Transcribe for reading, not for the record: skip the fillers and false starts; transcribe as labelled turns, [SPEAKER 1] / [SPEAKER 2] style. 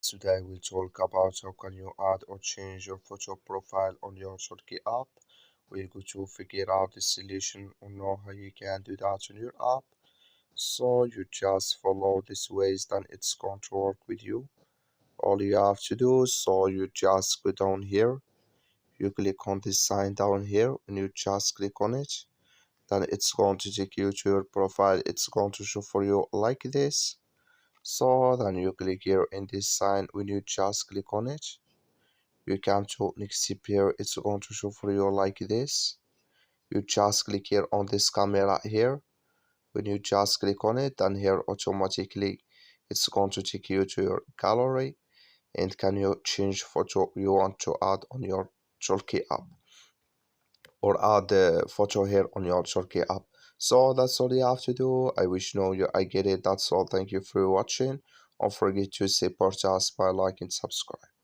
[SPEAKER 1] Today we'll talk about how can you add or change your photo profile on your Talkie app. We're going to figure out the solution or know how you can do that on your app. So you just follow this ways, then it's going to work with you. All you have to do, so you just go down here, you click on this sign down here, and you just click on it. Then it's going to take you to your profile. It's going to show for you like this. So then you click here in this sign. When you just click on it, you come to next here. It's going to show for you like this. You just click here on this camera here. When you just click on it, then here automatically it's going to take you to your gallery, and can you change photo you want to add on your Talkie app, or add the photo here on your Talkie app. So that's all you have to do. I wish you know you I get it. That's all. Thank you for watching. Don't forget to support us by liking and subscribe.